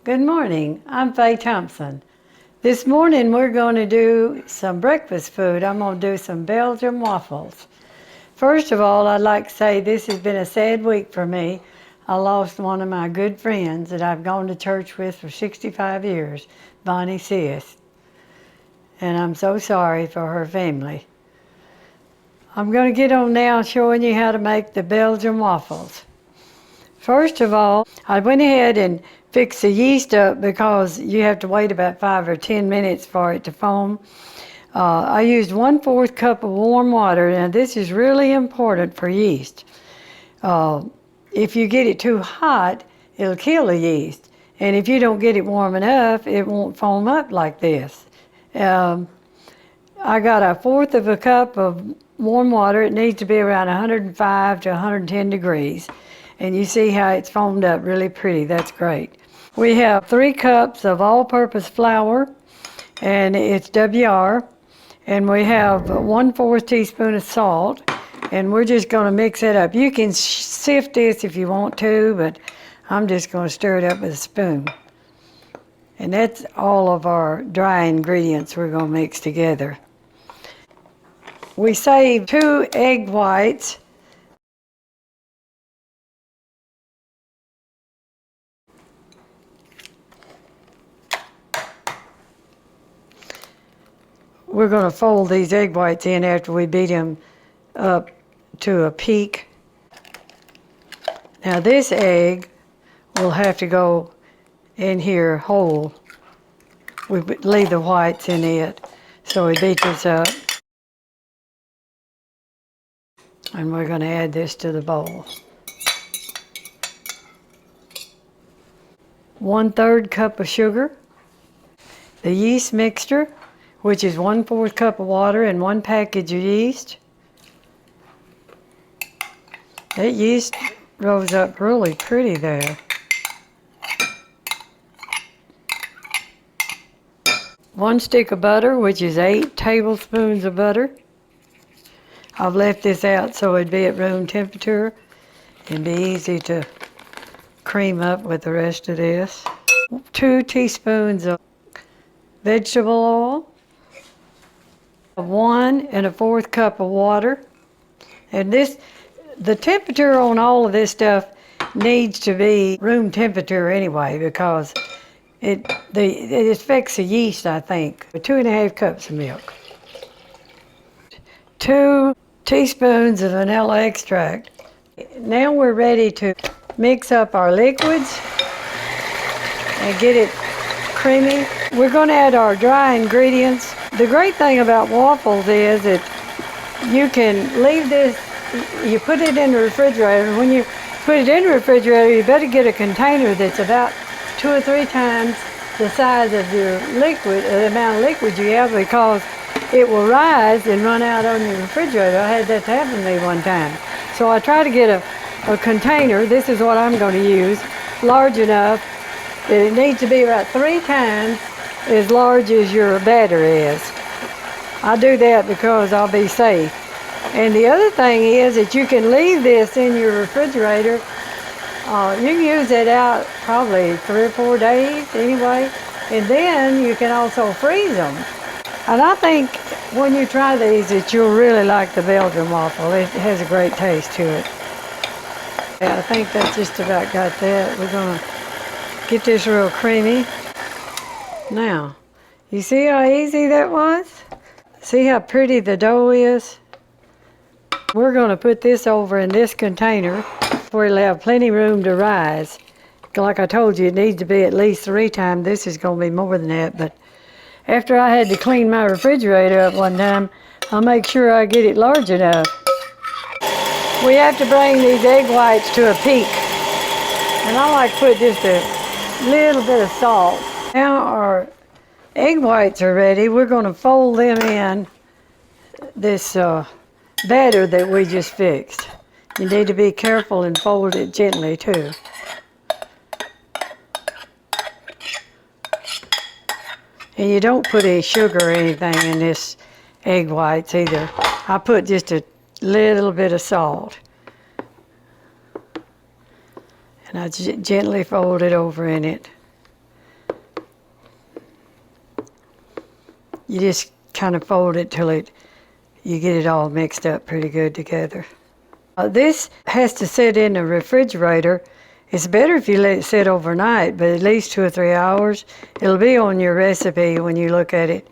Good morning, I'm Faye Thompson. This morning we're going to do some breakfast food. I'm going to do some Belgian waffles. First of all, I'd like to say this has been a sad week for me. I lost one of my good friends that I've gone to church with for 65 years, Bonnie Sis. And I'm so sorry for her family. I'm going to get on now showing you how to make the Belgian waffles. First of all, I went ahead and fixed the yeast up because you have to wait about 5 or 10 minutes for it to foam. I used 1/4 cup of warm water, and this is really important for yeast. If you get it too hot, it'll kill the yeast. And if you don't get it warm enough, it won't foam up like this. I got 1/4 cup of warm water. It needs to be around 105 to 110 degrees. And you see how it's foamed up really pretty. That's great. We have 3 cups of all-purpose flour, and it's WR. And we have 1/4 teaspoon of salt, and we're just going to mix it up. You can sift this if you want to, but I'm just going to stir it up with a spoon. And that's all of our dry ingredients we're going to mix together. We saved 2 egg whites. We're going to fold these egg whites in after we beat them up to a peak. Now this egg will have to go in here whole. We leave the whites in it. So we beat this up. And we're going to add this to the bowl. 1/3 cup of sugar. The yeast mixture, which is 1/4 cup of water and 1 package of yeast. That yeast rose up really pretty there. 1 stick of butter, which is 8 tablespoons of butter. I've left this out so it'd be at room temperature and be easy to cream up with the rest of this. 2 teaspoons of vegetable oil. 1 1/4 cup of water. And the temperature on all of this stuff needs to be room temperature anyway, because it affects the yeast, I think. 2 1/2 cups of milk. 2 teaspoons of vanilla extract. Now we're ready to mix up our liquids and get it creamy. We're going to add our dry ingredients. The great thing about waffles is that you can leave this, you put it in the refrigerator. When you put it in the refrigerator, you better get a container that's about 2 or 3 times the size of your liquid, the amount of liquid you have, because it will rise and run out on your refrigerator. I had that happen to me one time. So I try to get a container, this is what I'm going to use, large enough that it needs to be about 3 times as large as your batter is. I do that because I'll be safe. And the other thing is that you can leave this in your refrigerator. You can use it out probably 3 or 4 days anyway. And then you can also freeze them. And I think when you try these that you'll really like the Belgian waffle. It has a great taste to it. Yeah, I think that's just about got that. We're going to get this real creamy. Now, you see how easy that was? See how pretty the dough is? We're going to put this over in this container where it'll have plenty of room to rise. Like I told you, it needs to be at least 3 times. This is going to be more than that, but after I had to clean my refrigerator up one time, I'll make sure I get it large enough. We have to bring these egg whites to a peak. And I like to put just a little bit of salt. Now our egg whites are ready. We're going to fold them in this batter that we just fixed. You need to be careful and fold it gently too. And you don't put any sugar or anything in this egg whites either. I put just a little bit of salt. And I gently fold it over in it. You just kind of fold it till you get it all mixed up pretty good together. This has to sit in the refrigerator. It's better if you let it sit overnight, but at least 2 or 3 hours. It'll be on your recipe when you look at it.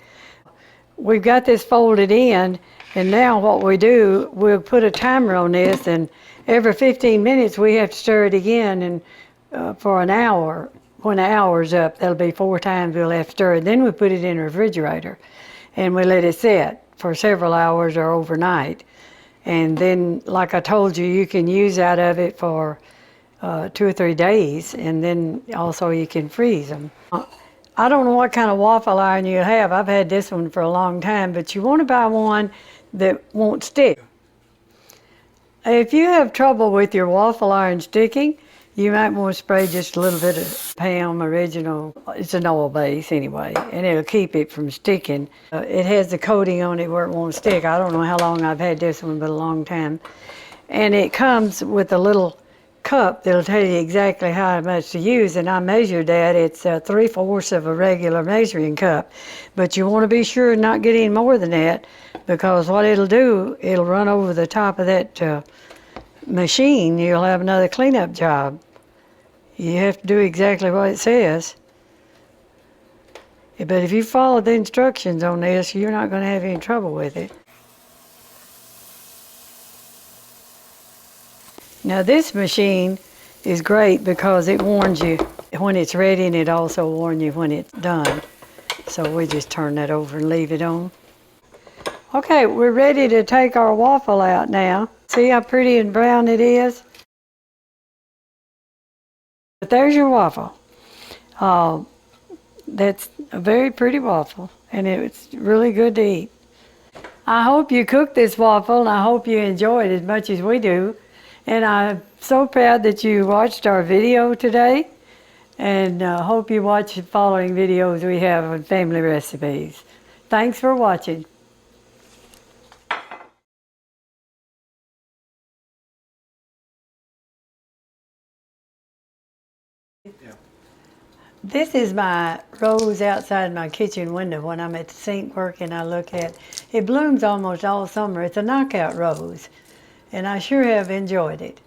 We've got this folded in, and now what we do, we'll put a timer on this, and every 15 minutes we have to stir it again, and for an hour. When the hour's up, that'll be 4 times we'll have to stir it. Then we put it in the refrigerator, and we let it sit for several hours or overnight. And then, like I told you, you can use out of it for 2 or 3 days, and then also you can freeze them. I don't know what kind of waffle iron you'll have. I've had this one for a long time, but you want to buy one that won't stick. If you have trouble with your waffle iron sticking, you might want to spray just a little bit of Pam Original. It's an oil base anyway, and it'll keep it from sticking. It has the coating on it where it won't stick. I don't know how long I've had this one, but a long time. And it comes with a little cup that'll tell you exactly how much to use, and I measured that. It's 3/4 of a regular measuring cup. But you want to be sure not get any more than that, because what it'll do, it'll run over the top of that machine. You'll have another cleanup job. You have to do exactly what it says. But if you follow the instructions on this, you're not going to have any trouble with it. Now this machine is great because it warns you when it's ready, and it also warns you when it's done. So we just turn that over and leave it on. Okay, we're ready to take our waffle out now. See how pretty and brown it is? But there's your waffle. That's a very pretty waffle, and it's really good to eat. I hope you cooked this waffle, and I hope you enjoy it as much as we do. And I'm so proud that you watched our video today, and hope you watch the following videos we have on family recipes. Thanks for watching. Yeah. This is my rose outside my kitchen window when I'm at the sink working. I look at it. Blooms almost all summer. It's a knockout rose, and I sure have enjoyed it.